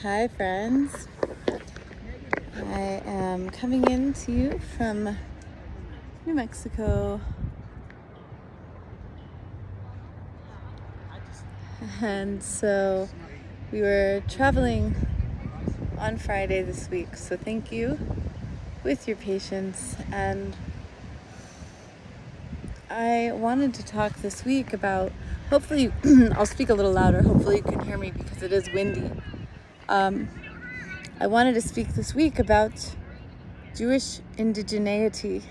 Hi friends, I am coming in to you from New Mexico, and so we were traveling on Friday this week, so thank you with your patience. And I wanted to talk this week about, hopefully I'll speak a little louder, hopefully you can hear me because it is windy. I wanted to speak this week about Jewish indigeneity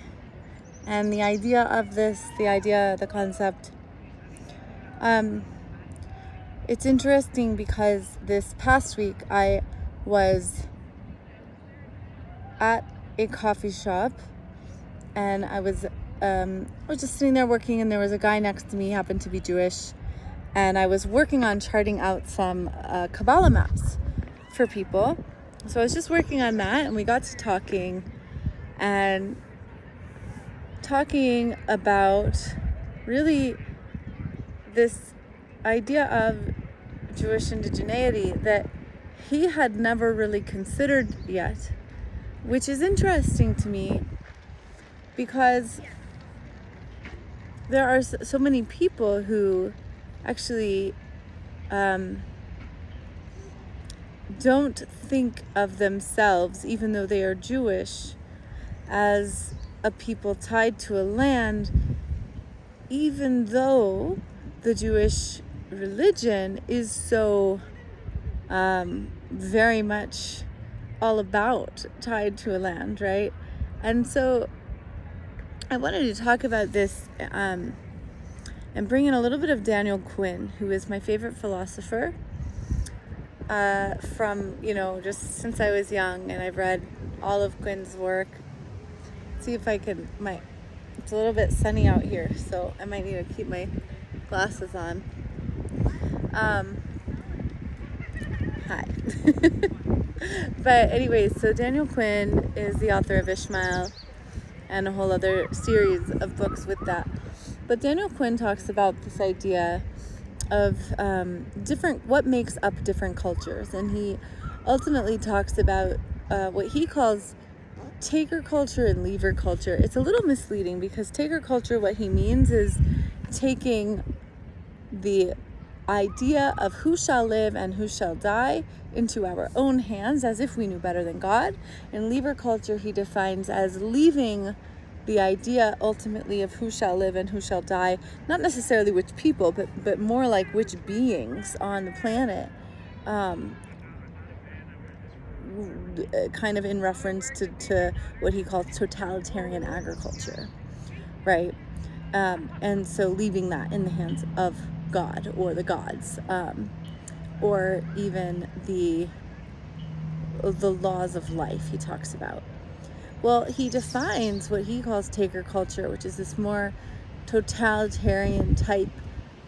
and the idea of this, the concept. It's interesting because this past week I was at a coffee shop and I was just sitting there working, and there was a guy next to me, happened to be Jewish, and I was working on charting out some Kabbalah maps for people. So I was just working on that, and we got to talking about really this idea of Jewish indigeneity that he had never really considered yet, which is interesting to me because there are so many people who actually don't think of themselves, even though they are Jewish, as a people tied to a land, even though the Jewish religion is so very much all about tied to a land, right? And so I wanted to talk about this and bring in a little bit of Daniel Quinn, who is my favorite philosopher from, just since I was young, and I've read all of Quinn's work. See if I can, it's a little bit sunny out here, so I might need to keep my glasses on. Hi. But anyways, so Daniel Quinn is the author of Ishmael and a whole other series of books with that. But Daniel Quinn talks about this idea of what makes up different cultures, and he ultimately talks about what he calls taker culture and leaver culture. It's a little misleading because taker culture, what he means is taking the idea of who shall live and who shall die into our own hands as if we knew better than God. And leaver culture he defines as leaving the idea ultimately of who shall live and who shall die, not necessarily which people, but more like which beings on the planet, kind of in reference to what he calls totalitarian agriculture, right? And so leaving that in the hands of God or the gods, or even the laws of life he talks about. Well, he defines what he calls taker culture, which is this more totalitarian type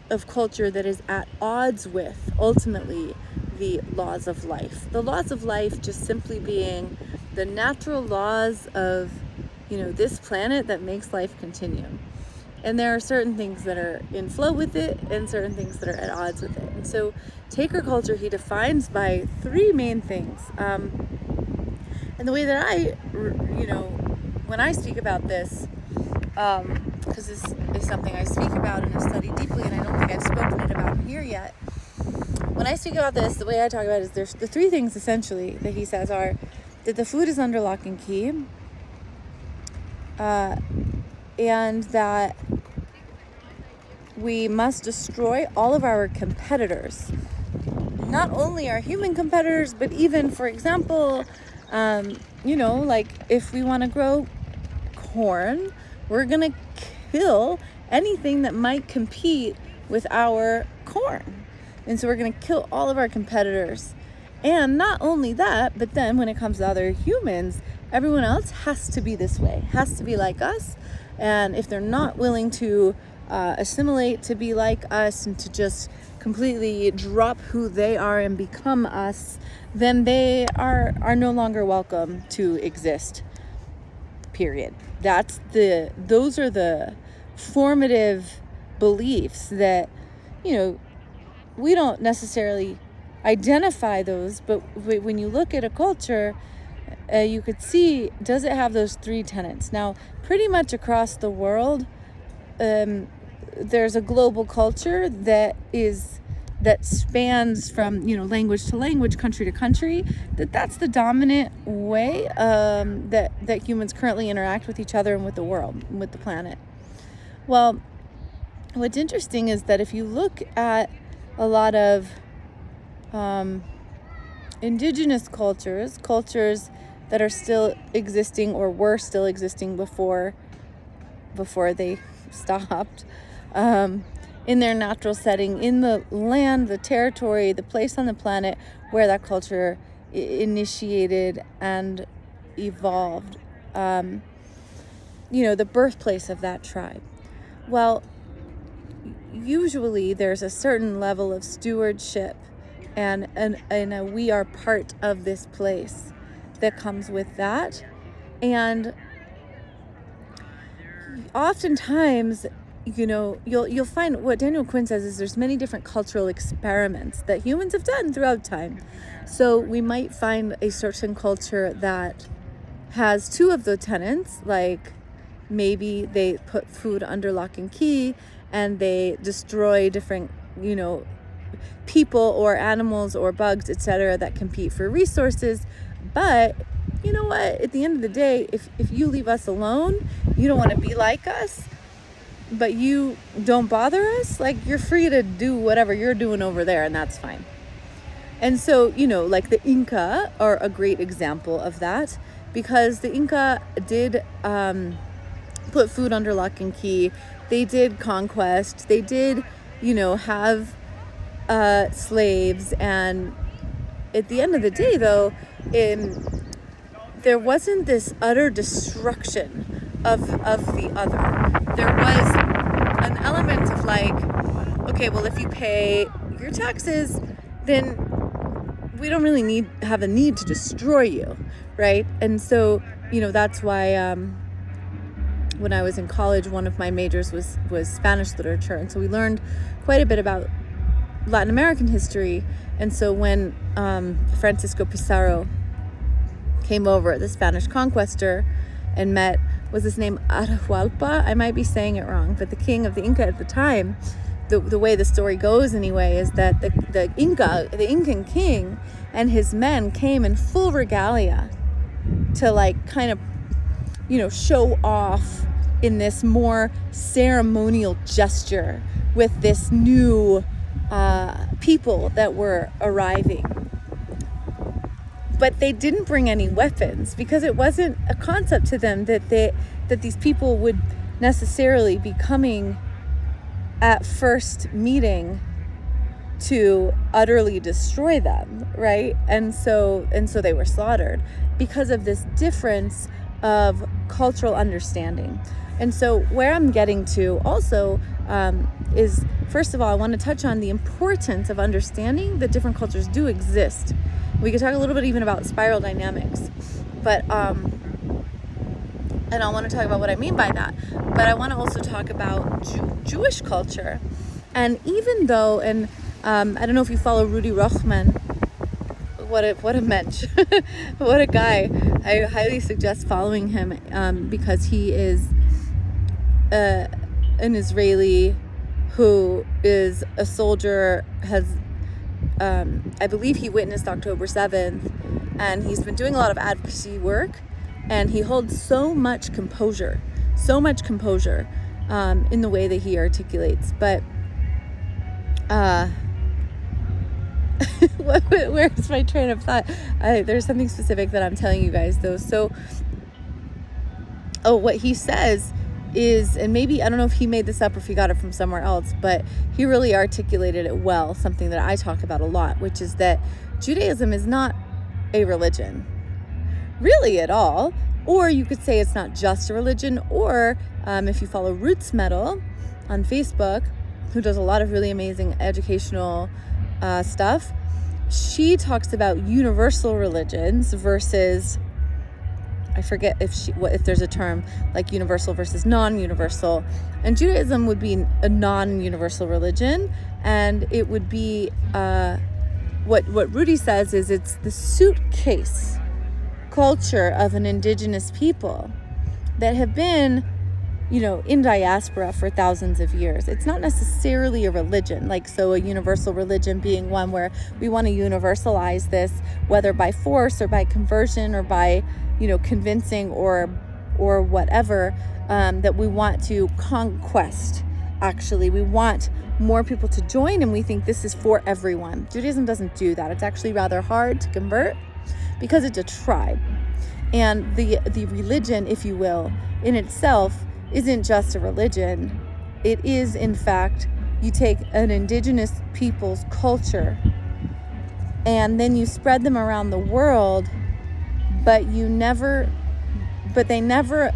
of culture that is at odds with, ultimately, the laws of life. The laws of life just simply being the natural laws of, this planet that makes life continue. And there are certain things that are in flow with it and certain things that are at odds with it. And so taker culture he defines by three main things. And the way that I, when I speak about this, because this is something I speak about and have studied deeply, and I don't think I've spoken it about here yet. When I speak about this, the way I talk about it is there's the three things essentially that he says are that the food is under lock and key, and that we must destroy all of our competitors. Not only our human competitors, but even, for example, like if we want to grow corn, we're going to kill anything that might compete with our corn. And so we're going to kill all of our competitors. And not only that, but then when it comes to other humans, everyone else has to be this way, has to be like us. And if they're not willing to assimilate to be like us and to just completely drop who they are and become us, then they are no longer welcome to exist, period. Those are the formative beliefs that, we don't necessarily identify those, but when you look at a culture, you could see, does it have those three tenets? Now, pretty much across the world, there's a global culture that spans from, language to language, country to country, that's the dominant way that humans currently interact with each other and with the world, and with the planet. Well, what's interesting is that if you look at a lot of indigenous cultures that are still existing or were still existing before they stopped, in their natural setting, in the land, the territory, the place on the planet where that culture initiated and evolved, the birthplace of that tribe. Well, usually there's a certain level of stewardship and a we are part of this place that comes with that. And oftentimes, you'll find what Daniel Quinn says is there's many different cultural experiments that humans have done throughout time. So we might find a certain culture that has two of the tenets, like maybe they put food under lock and key and they destroy different, people or animals or bugs, etc., that compete for resources. But you know what? At the end of the day, if you leave us alone, you don't want to be like us, but you don't bother us, like, you're free to do whatever you're doing over there, and that's fine. And so, like the Inca are a great example of that, because the Inca did put food under lock and key. They did conquest. They did, have slaves. And at the end of the day, though, there wasn't this utter destruction of the other. There was an element of like, okay, well, if you pay your taxes, then we don't really have a need to destroy you, right? And so, that's why when I was in college, one of my majors was Spanish literature, and so we learned quite a bit about Latin American history. And so when Francisco Pizarro came over, the Spanish conqueror, and met, was his name Atahualpa? I might be saying it wrong, but the king of the Inca at the time, the way the story goes anyway, is that the Incan king and his men came in full regalia to like kind of, show off in this more ceremonial gesture with this new people that were arriving. But they didn't bring any weapons, because it wasn't a concept to them that these people would necessarily be coming at first meeting to utterly destroy them, right? And so they were slaughtered because of this difference of cultural understanding. And so where I'm getting to also is, first of all, I want to touch on the importance of understanding that different cultures do exist. We could talk a little bit even about spiral dynamics, but and I want to talk about what I mean by that. But I want to also talk about Jewish culture. And even though, and I don't know if you follow Rudy Rochman, what a mensch, what a guy. I highly suggest following him because he is an Israeli who is a soldier, I believe he witnessed October 7th, and he's been doing a lot of advocacy work, and he holds so much composure in the way that he articulates. But where's my train of thought? There's something specific that I'm telling you guys, though. So, what he says is, and maybe, I don't know if he made this up or if he got it from somewhere else, but he really articulated it well, something that I talk about a lot, which is that Judaism is not a religion, really, at all. Or you could say it's not just a religion. Or if you follow Roots Metal on Facebook, who does a lot of really amazing educational stuff, she talks about universal religions versus, I forget if there's a term like universal versus non-universal. And Judaism would be a non-universal religion, and it would be what Rudy says is it's the suitcase culture of an indigenous people that have been, in diaspora for thousands of years. It's not necessarily a religion, so a universal religion being one where we want to universalize this, whether by force or by conversion or by, convincing or whatever, that we want to conquest. Actually, we want more people to join, and we think this is for everyone. Judaism doesn't do that. It's actually rather hard to convert because it's a tribe. And the religion, if you will, in itself isn't just a religion. It is, in fact, you take an indigenous people's culture and then you spread them around the world, but they never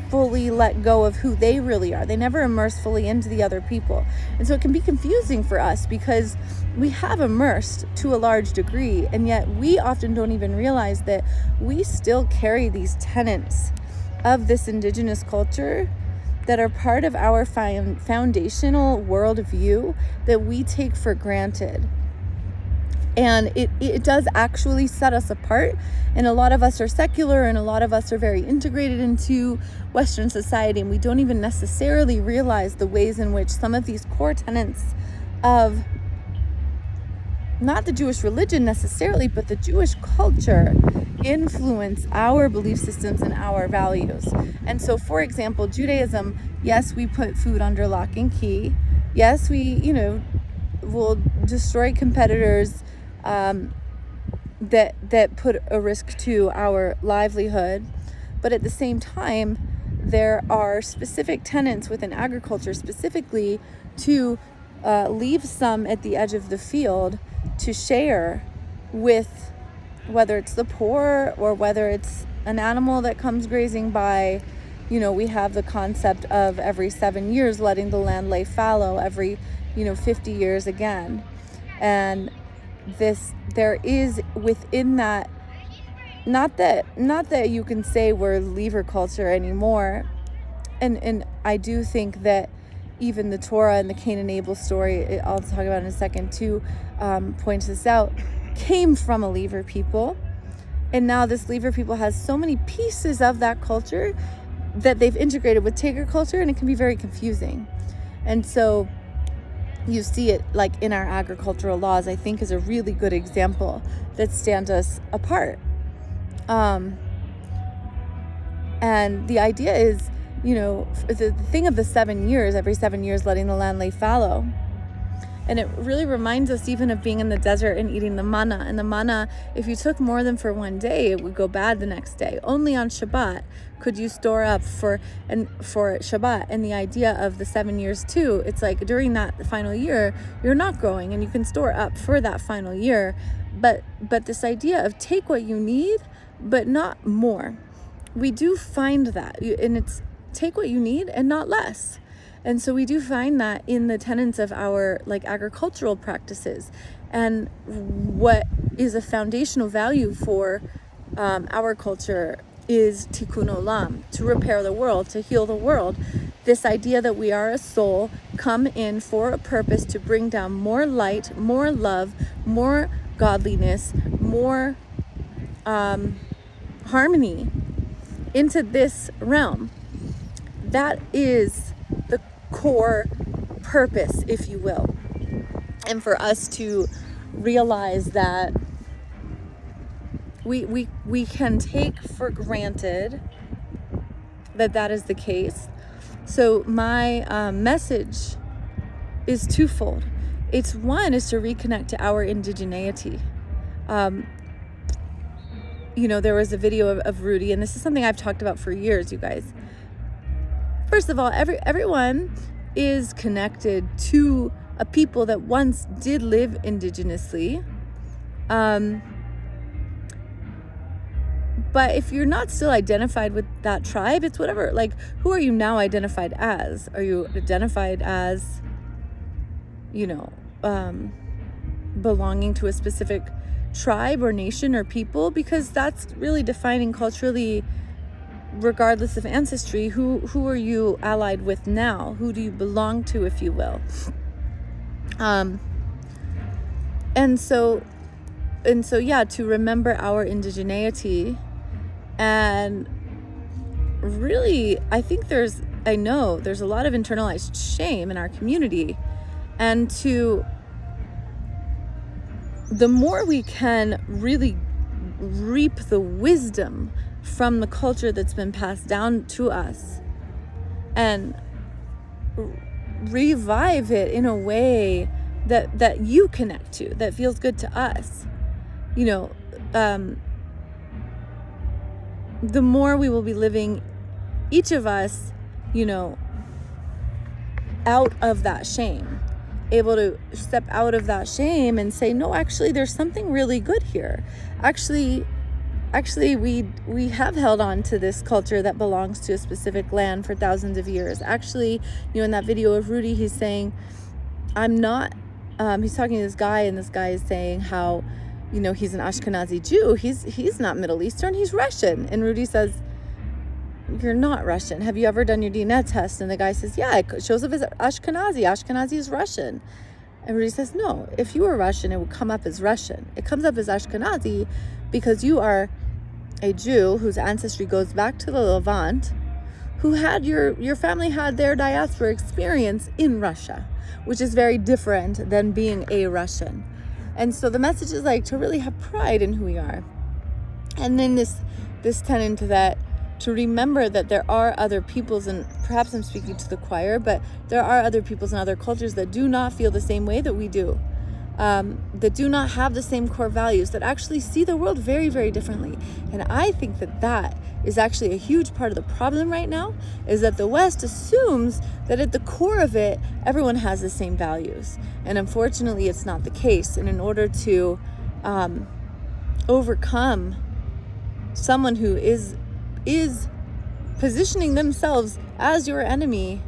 fully let go of who they really are. They never immerse fully into the other people. And so it can be confusing for us because we have immersed to a large degree, and yet we often don't even realize that we still carry these tenets of this indigenous culture that are part of our foundational worldview that we take for granted. And it does actually set us apart. And a lot of us are secular, and a lot of us are very integrated into Western society, and we don't even necessarily realize the ways in which some of these core tenets of not the Jewish religion necessarily, but the Jewish culture influence our belief systems and our values. And so, for example, Judaism, yes, we put food under lock and key. Yes, we, will destroy competitors that put a risk to our livelihood. But at the same time, there are specific tenets within agriculture specifically to leave some at the edge of the field to share with, whether it's the poor or whether it's an animal that comes grazing by. We have the concept of every 7 years letting the land lay fallow, every 50 years again. And there is within that, not that you can say we're leaver culture anymore, and I do think that even the Torah and the Cain and Abel story, I'll talk about in a second too, points this out, came from a leaver people. And now this leaver people has so many pieces of that culture that they've integrated with Taker culture, and it can be very confusing. And so you see it in our agricultural laws, I think, is a really good example that stand us apart. And the idea is, the thing of the 7 years, every 7 years letting the land lay fallow. And it really reminds us even of being in the desert and eating the manna. And the manna, if you took more than for one day, it would go bad the next day. Only on Shabbat could you store up for Shabbat. And the idea of the 7 years too, it's during that final year, you're not growing and you can store up for that final year. But this idea of take what you need, but not more. We do find that, and it's take what you need and not less. And so we do find that in the tenets of our agricultural practices. And what is a foundational value for our culture is tikkun olam, to repair the world, to heal the world. This idea that we are a soul come in for a purpose to bring down more light, more love, more godliness, more harmony into this realm. That is the core purpose, if you will. And for us to realize that we can take for granted that is the case. So my message is twofold. It's one is to reconnect to our indigeneity. There was a video of Rudy, and this is something I've talked about for years, you guys. First of all, everyone is connected to a people that once did live indigenously. But if you're not still identified with that tribe, it's whatever. Who are you now identified as? Are you identified as, belonging to a specific tribe or nation or people? Because that's really defining culturally, regardless of ancestry, who are you allied with now? Who do you belong to, if you will? And so yeah, to remember our indigeneity. And really, I think I know there's a lot of internalized shame in our community. And the more we can really reap the wisdom from the culture that's been passed down to us and revive it in a way that you connect to, that feels good to us, the more we will be living, each of us, out of that shame, able to step out of that shame and say, no, actually, there's something really good here. Actually, we have held on to this culture that belongs to a specific land for thousands of years. Actually, in that video of Rudy, he's saying, I'm not, he's talking to this guy, and this guy is saying how, he's an Ashkenazi Jew. He's not Middle Eastern, he's Russian. And Rudy says, you're not Russian. Have you ever done your DNA test? And the guy says, yeah, it shows up as Ashkenazi. Ashkenazi is Russian. And Rudy says, no, if you were Russian, it would come up as Russian. It comes up as Ashkenazi because you are a Jew whose ancestry goes back to the Levant, who had your family had their diaspora experience in Russia, which is very different than being a Russian. And so the message is like to really have pride in who we are. And then this tenet to that, to remember that there are other peoples, and perhaps I'm speaking to the choir, but there are other peoples and other cultures that do not feel the same way that we do, that do not have the same core values, that actually see the world very, very differently. And I think that is actually a huge part of the problem right now, is that the West assumes that at the core of it, everyone has the same values. And unfortunately, it's not the case. And in order to overcome someone who is positioning themselves as your enemy,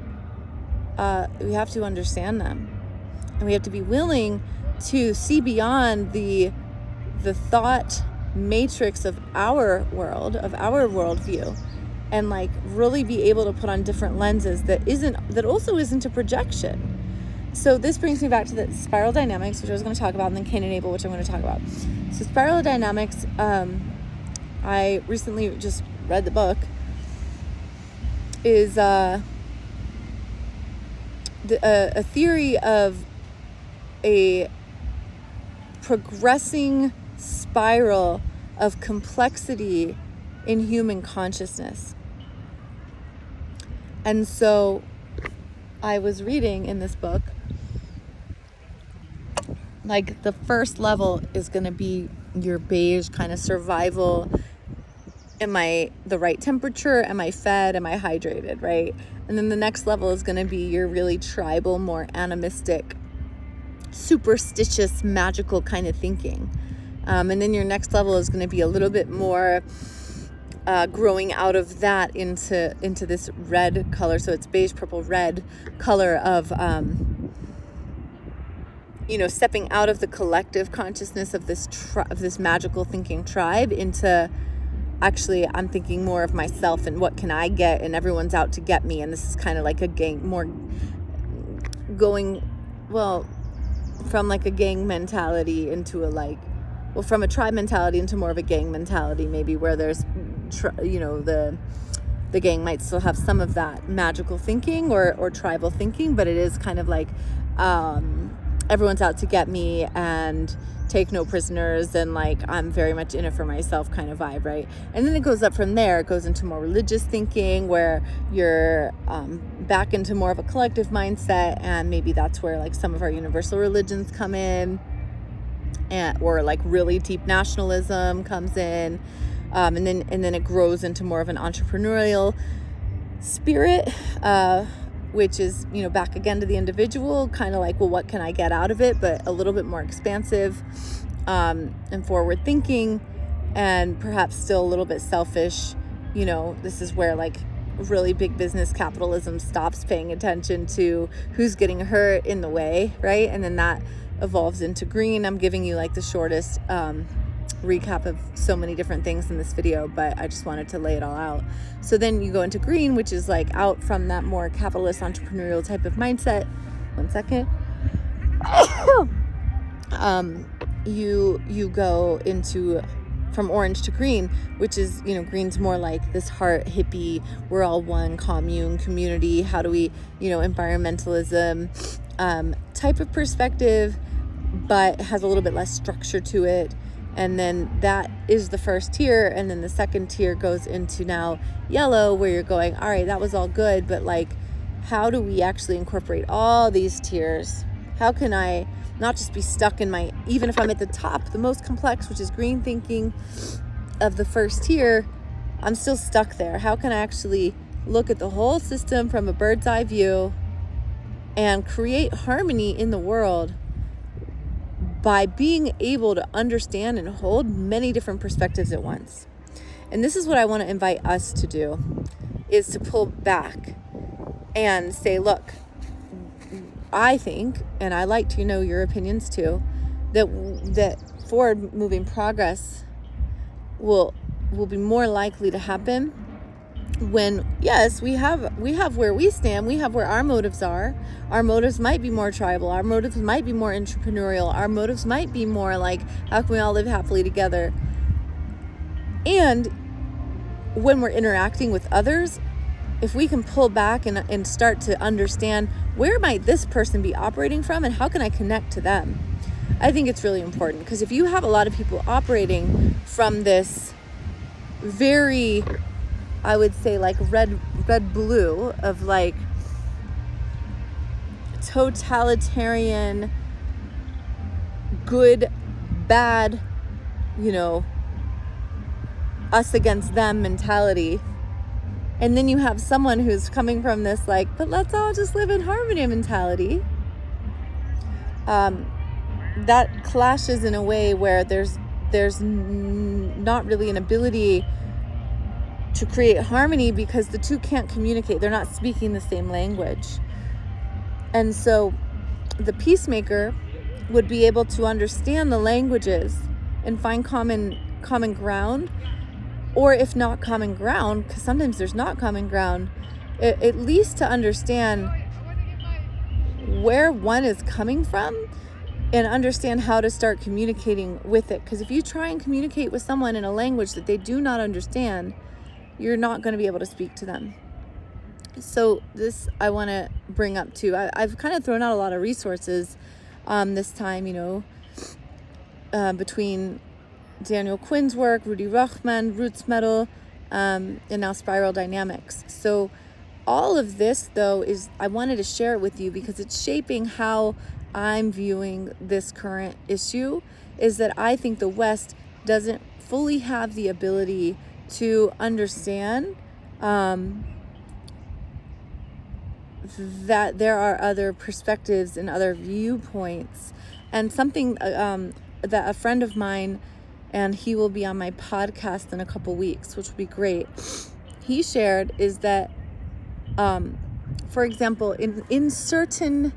we have to understand them. And we have to be willing to see beyond the thought matrix of our world, of our worldview, and like really be able to put on different lenses that also isn't a projection. So this brings me back to the spiral dynamics, which I was going to talk about, and then Cain and Abel, which I'm going to talk about. So spiral dynamics, I recently just read the book, is a theory of a progressing spiral of complexity in human consciousness. And so I was reading in this book, like the first level is going to be your beige kind of survival. Am I the right temperature? Am I fed? Am I hydrated? Right? And then the next level is going to be your really tribal, more animistic, superstitious, magical kind of thinking. And then your next level is going to be a little bit more growing out of that into this red color. So it's beige, purple, red color of, stepping out of the collective consciousness of this magical thinking tribe into, actually, I'm thinking more of myself and what can I get, and everyone's out to get me. And this is kind of like a gang, more going, from like a gang mentality into from a tribe mentality into more of a gang mentality, maybe, where there's, the gang might still have some of that magical thinking or tribal thinking, but it is kind of like, everyone's out to get me and take no prisoners, and like I'm very much in it for myself kind of vibe, right? And then it goes up from there. It goes into more religious thinking, where you're back into more of a collective mindset, and maybe that's where like some of our universal religions come in, or like really deep nationalism comes in, and then it grows into more of an entrepreneurial spirit, which is, back again to the individual, kind of like, well, what can I get out of it? But a little bit more expansive, and forward thinking, and perhaps still a little bit selfish. This is where like really big business capitalism stops paying attention to who's getting hurt in the way, right? And then that evolves into green. I'm giving you like the shortest recap of so many different things in this video, but I just wanted to lay it all out. So then you go into green, which is like out from that more capitalist entrepreneurial type of mindset. One second. you go into from orange to green, which is, green's more like this heart hippie, we're all one, commune, community, how do we, environmentalism type of perspective, but has a little bit less structure to it. And then that is the first tier. And then the second tier goes into now yellow, where you're going, all right, that was all good, but like, how do we actually incorporate all these tiers? How can I not just be stuck in even if I'm at the top, the most complex, which is green thinking of the first tier, I'm still stuck there. How can I actually look at the whole system from a bird's eye view and create harmony in the world by being able to understand and hold many different perspectives at once? And this is what I want to invite us to do, is to pull back and say, look, I think, and I like to know your opinions too, that forward moving progress will be more likely to happen when, yes, we have where we stand, we have where our motives are. Our motives might be more tribal, our motives might be more entrepreneurial, our motives might be more like, how can we all live happily together? And when we're interacting with others, if we can pull back and start to understand, where might this person be operating from and how can I connect to them? I think it's really important, because if you have a lot of people operating from this very, I would say, like red blue of like totalitarian, good, bad, us against them mentality. And then you have someone who's coming from this like, but let's all just live in harmony mentality. That clashes in a way where there's not really an ability to create harmony, because the two can't communicate. They're not speaking the same language. And so the peacemaker would be able to understand the languages and find common ground. Or if not common ground, because sometimes there's not common ground, at least to understand where one is coming from and understand how to start communicating with it. Because if you try and communicate with someone in a language that they do not understand, you're not going to be able to speak to them. So this I want to bring up too. I've kind of thrown out a lot of resources this time, between Daniel Quinn's work, Rudy Rochman, Roots Metal, and now Spiral Dynamics. So all of this, though, I wanted to share it with you because it's shaping how I'm viewing this current issue, is that I think the West doesn't fully have the ability to understand that there are other perspectives and other viewpoints. And something that a friend of mine, and he will be on my podcast in a couple weeks, which will be great, he shared is that, for example, in certain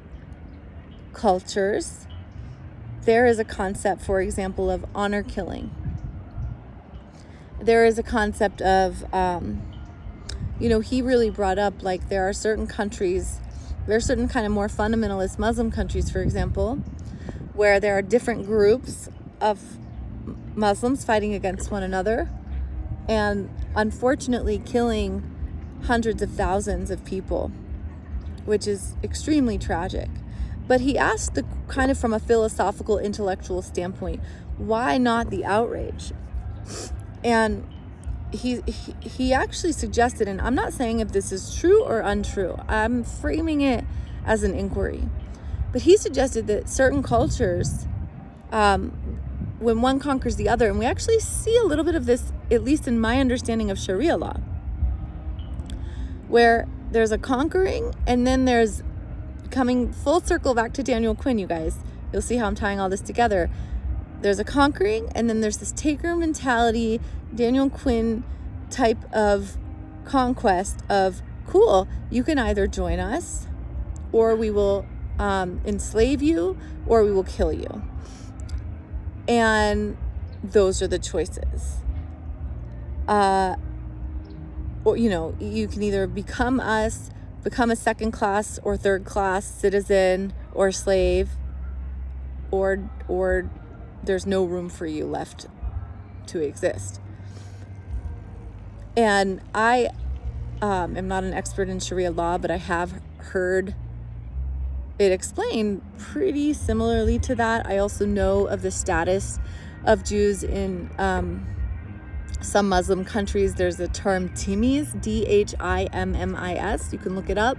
cultures, there is a concept, for example, of honor killing. There is a concept of, he really brought up, like, there are certain countries, there are certain kind of more fundamentalist Muslim countries, for example, where there are different groups of Muslims fighting against one another and unfortunately killing hundreds of thousands of people, which is extremely tragic. But he asked the kind of from a philosophical, intellectual standpoint, why not the outrage? And he actually suggested, and I'm not saying if this is true or untrue, I'm framing it as an inquiry, but he suggested that certain cultures, when one conquers the other, and we actually see a little bit of this, at least in my understanding of Sharia law, where there's a conquering and then there's coming full circle back to Daniel Quinn, you guys. You'll see how I'm tying all this together. There's a conquering and then there's this taker mentality, Daniel Quinn type of conquest of, cool, you can either join us or we will enslave you or we will kill you. And those are the choices. Or, you can either become us, become a second class or third class citizen or slave, or there's no room for you left to exist. And I am not an expert in Sharia law, but I have heard it explained pretty similarly to that. I also know of the status of Jews in some Muslim countries. There's a term dhimmis, dhimmis. You can look it up.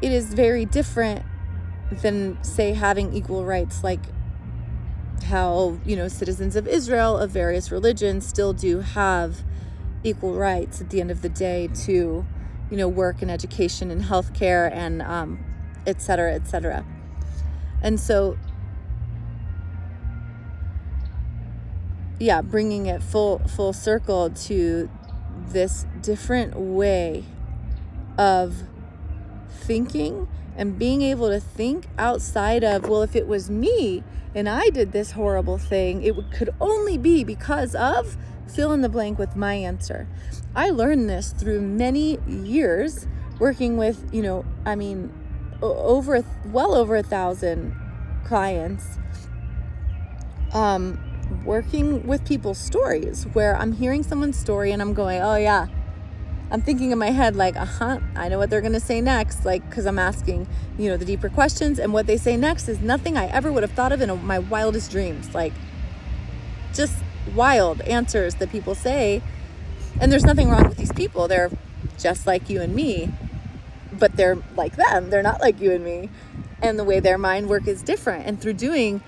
It is very different than, say, having equal rights, like how, citizens of Israel of various religions still do have equal rights at the end of the day to, work and education and healthcare and et cetera, et cetera. And so, bringing it full circle to this different way of thinking and being able to think outside of, well, if it was me and I did this horrible thing, it could only be because of fill in the blank with my answer. I learned this through many years working with, well over 1,000 clients, working with people's stories where I'm hearing someone's story and I'm going, oh yeah, I'm thinking in my head like, I know what they're going to say next, like, because I'm asking, the deeper questions, and what they say next is nothing I ever would have thought of in my wildest dreams, like just wild answers that people say. And there's nothing wrong with these people. They're just like you and me, but they're like them. They're not like you and me. And the way their mind work is different. And through doing,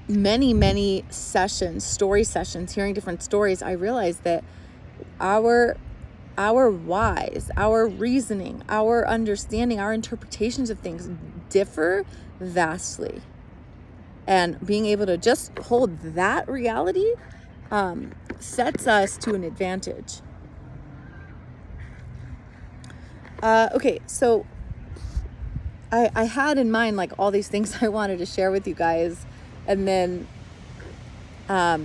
many sessions, story sessions, hearing different stories, I realized that our whys, our reasoning, our understanding, our interpretations of things differ vastly. And being able to just hold that reality sets us to an advantage. Okay, so I had in mind like all these things I wanted to share with you guys, and then I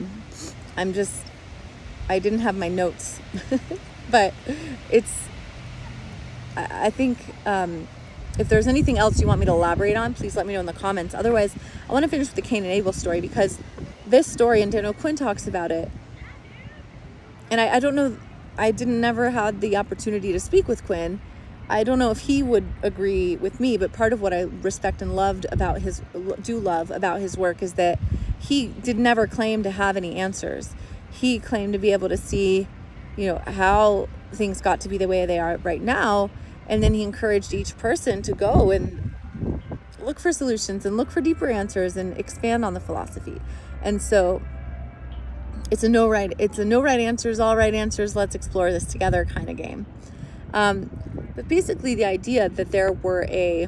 didn't have my notes, but I think if there's anything else you want me to elaborate on, please let me know in the comments. Otherwise, I want to finish with the Cain and Abel story, because this story, and Daniel Quinn talks about it, and I don't know, I never had the opportunity to speak with Quinn. I don't know if he would agree with me, but part of what I respect and love about his work is that he did never claim to have any answers. He claimed to be able to see, how things got to be the way they are right now. And then he encouraged each person to go and look for solutions and look for deeper answers and expand on the philosophy. And so it's a no right answers, all right answers. Let's explore this together kind of game. But basically the idea that there were a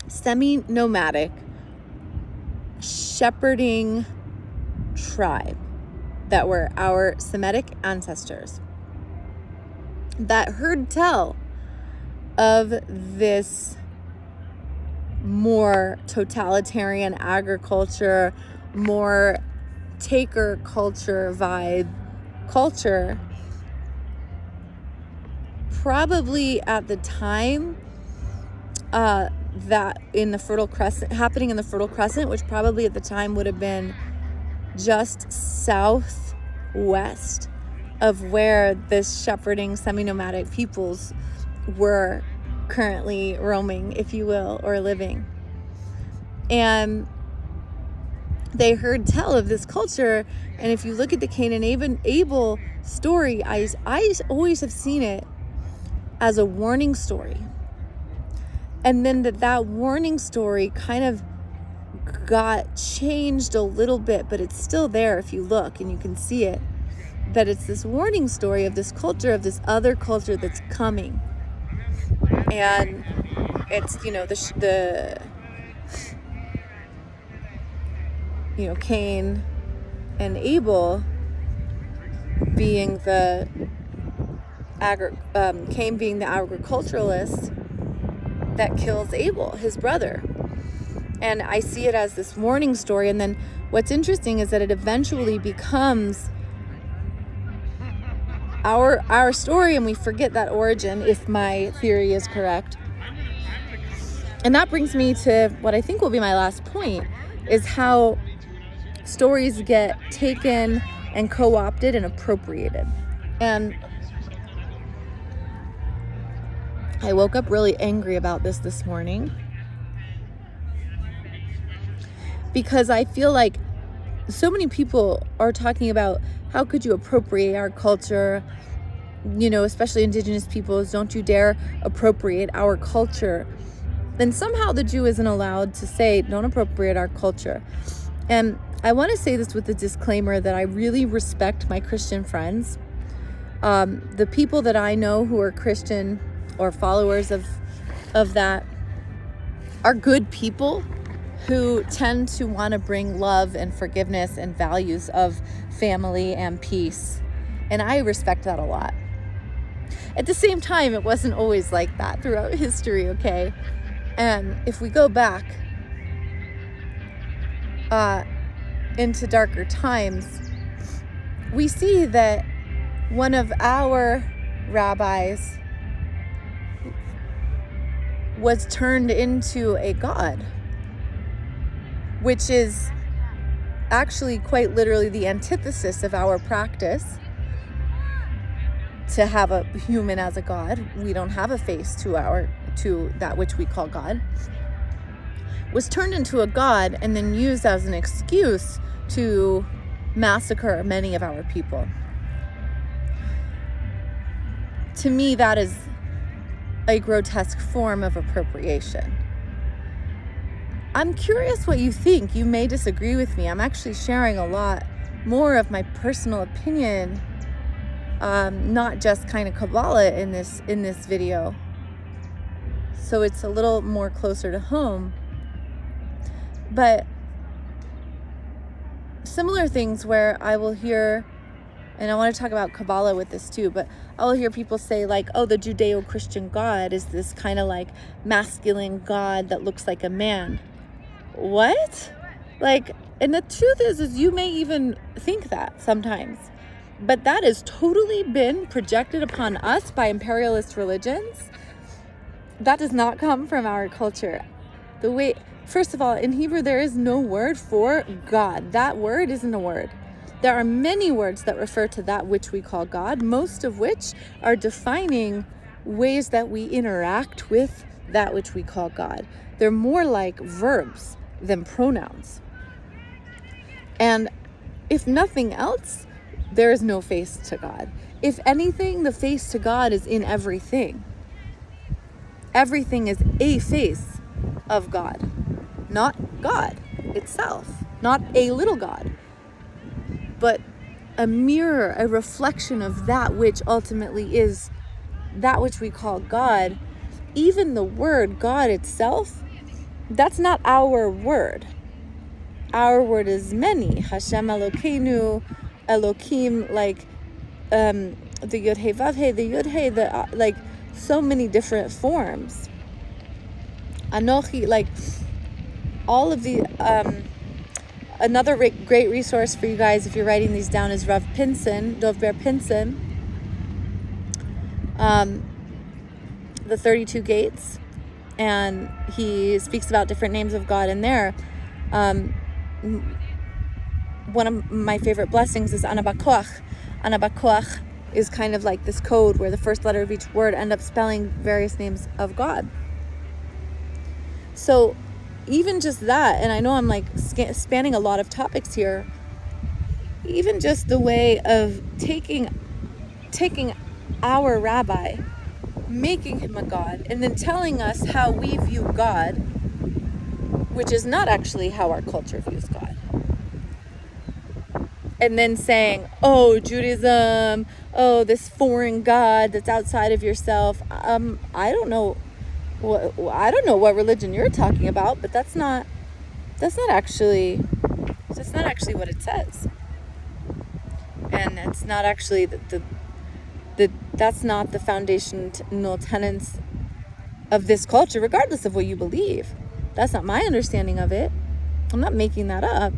semi-nomadic shepherding tribe that were our Semitic ancestors that heard tell of this more totalitarian agriculture, more taker culture vibe culture, probably at the time that in the Fertile Crescent, happening in the Fertile Crescent, which probably at the time would have been just southwest of where this shepherding semi-nomadic peoples were currently roaming, if you will, or living. And they heard tell of this culture. And if you look at the Cain and Abel story, I always have seen it as a warning story. And then that warning story kind of got changed a little bit, but it's still there if you look and you can see it, that it's this warning story of this culture, of this other culture that's coming. And it's, Cain and Abel being Cain being the agriculturalist that kills Abel, his brother. And I see it as this warning story. And then what's interesting is that it eventually becomes our story, and we forget that origin, if my theory is correct. And that brings me to what I think will be my last point, is how stories get taken and co-opted and appropriated. And I woke up really angry about this morning, because I feel like so many people are talking about how could you appropriate our culture, especially indigenous peoples, don't you dare appropriate our culture. Then somehow the Jew isn't allowed to say, don't appropriate our culture. And I want to say this with the disclaimer that I really respect my Christian friends. The people that I know who are Christian or followers of that are good people who tend to want to bring love and forgiveness and values of family and peace. And I respect that a lot. At the same time, it wasn't always like that throughout history, okay? And if we go back into darker times, we see that one of our rabbis was turned into a god, which is actually quite literally the antithesis of our practice, to have a human as a god. We don't have a face to that which we call God. Was turned into a god and then used as an excuse to massacre many of our people. To me, that is a grotesque form of appropriation. I'm curious what you think. You may disagree with me. I'm actually sharing a lot more of my personal opinion, not just kind of Kabbalah in this video. So it's a little more closer to home. But similar things where I will hear, and I want to talk about Kabbalah with this too, but I will hear people say like, oh, the Judeo-Christian God is this kind of like masculine God that looks like a man. What? Like, and the truth is you may even think that sometimes, but that has totally been projected upon us by imperialist religions. That does not come from our culture. First of all, in Hebrew, there is no word for God. That word isn't a word. There are many words that refer to that which we call God, most of which are defining ways that we interact with that which we call God. They're more like verbs than pronouns. And if nothing else, there is no face to God. If anything, the face to God is in everything. Everything is a face of God, not God itself, not a little God, but a mirror, a reflection of that which ultimately is that which we call God. Even the word God itself, that's not our word. Our word is many. Hashem Elokeinu, Elokim, like the Yud He Vav He, the Yud He, like so many different forms. Anochi, like all of the another great resource for you guys if you're writing these down is Rav Pinson, Dovber Pinson, the 32 Gates, and he speaks about different names of God in there. One of my favorite blessings is Anabakoach. Anabakoach is kind of like this code where the first letter of each word end up spelling various names of God. So even just that, and I know I'm like spanning a lot of topics here, even just the way of taking our rabbi, making him a god, and then telling us how we view God, which is not actually how our culture views God. And then saying, oh, Judaism, oh, this foreign God that's outside of yourself. I don't know what religion you're talking about, but that's not actually what it says. And it's not actually that's not the foundational tenets of this culture, regardless of what you believe. That's not my understanding of it. I'm not making that up.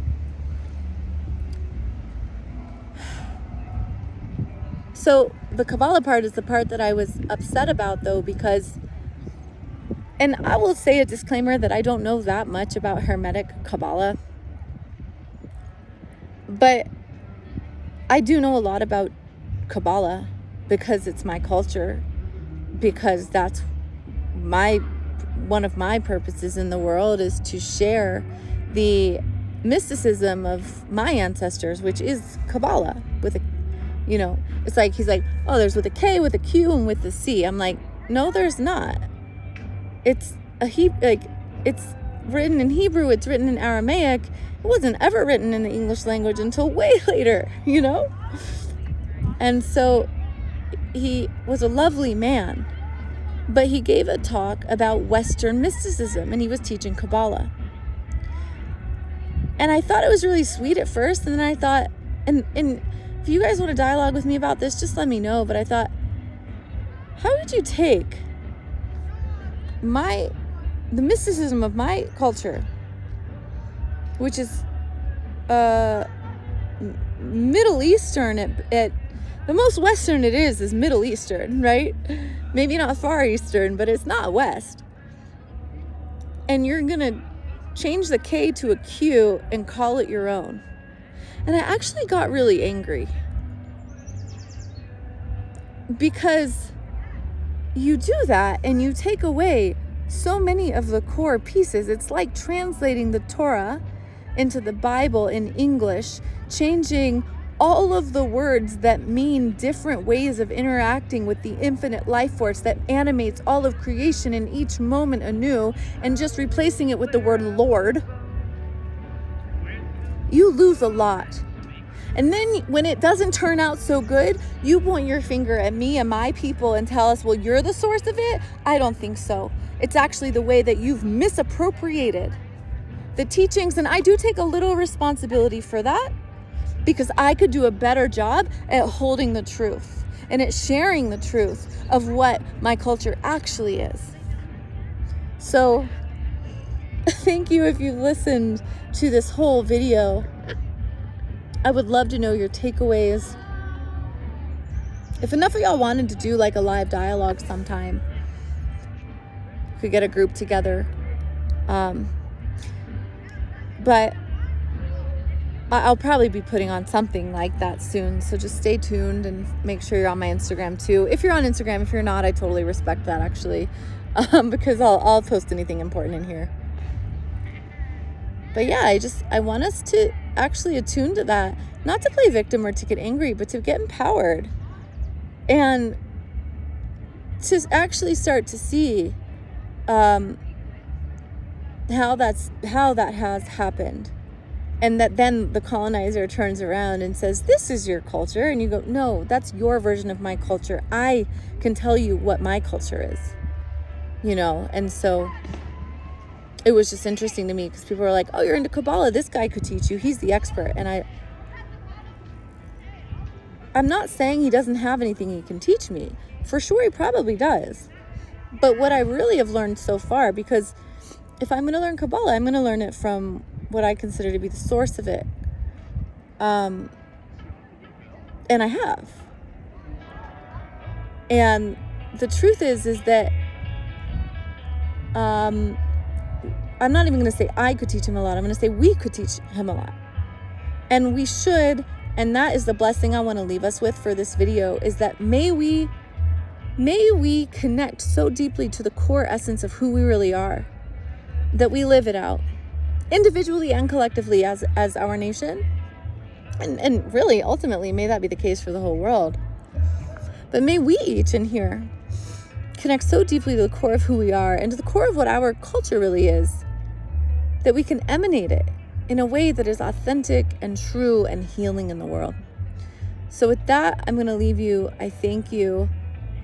So the Kabbalah part is the part that I was upset about, though, because And I will say a disclaimer that I don't know that much about Hermetic Kabbalah, but I do know a lot about Kabbalah because it's my culture, because that's one of my purposes in the world is to share the mysticism of my ancestors, which is Kabbalah with a, it's like, he's like, oh, there's with a K, with a Q, and with a C. I'm like, no, there's not. It's it's written in Hebrew, it's written in Aramaic. It wasn't ever written in the English language until way later, And so he was a lovely man, but he gave a talk about Western mysticism, and he was teaching Kabbalah. And I thought it was really sweet at first, and then I thought, and if you guys want to dialogue with me about this, just let me know. But I thought, how did you take the mysticism of my culture, which is Middle Eastern at the most Western it is Middle Eastern, right? Maybe not Far Eastern, but it's not West. And you're going to change the K to a Q and call it your own. And I actually got really angry because you do that and you take away so many of the core pieces. It's like translating the Torah into the Bible in English, changing all of the words that mean different ways of interacting with the infinite life force that animates all of creation in each moment anew, and just replacing it with the word Lord. You lose a lot. And then when it doesn't turn out so good, you point your finger at me and my people and tell us, well, you're the source of it? I don't think so. It's actually the way that you've misappropriated the teachings. And I do take a little responsibility for that, because I could do a better job at holding the truth and at sharing the truth of what my culture actually is. So thank you if you've listened to this whole video. I would love to know your takeaways. If enough of y'all wanted to do like a live dialogue sometime, we could get a group together. But I'll probably be putting on something like that soon. So just stay tuned and make sure you're on my Instagram too. If you're on Instagram, if you're not, I totally respect that actually. Because I'll post anything important in here. But yeah, I want us to actually attune to that, not to play victim or to get angry, but to get empowered and to actually start to see how that has happened. And that then the colonizer turns around and says, this is your culture. And you go, no, that's your version of my culture. I can tell you what my culture is, And so it was just interesting to me because people were like, oh, you're into Kabbalah. This guy could teach you. He's the expert. And I'm not saying he doesn't have anything he can teach me. For sure, he probably does. But what I really have learned so far, because if I'm going to learn Kabbalah, I'm going to learn it from what I consider to be the source of it. And I have. And the truth is that I'm not even going to say I could teach him a lot. I'm going to say we could teach him a lot. And we should, and that is the blessing I want to leave us with for this video, is that may we connect so deeply to the core essence of who we really are, that we live it out. Individually and collectively as our nation. And really, ultimately, may that be the case for the whole world. But may we each in here connect so deeply to the core of who we are and to the core of what our culture really is, that we can emanate it in a way that is authentic and true and healing in the world. So with that, I'm going to leave you. I thank you.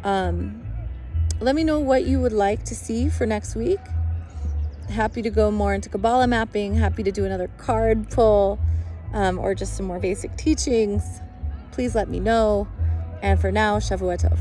Let me know what you would like to see for next week. Happy to go more into Kabbalah mapping, happy to do another card pull, or just some more basic teachings. Please let me know. And for now, Shavua Tov.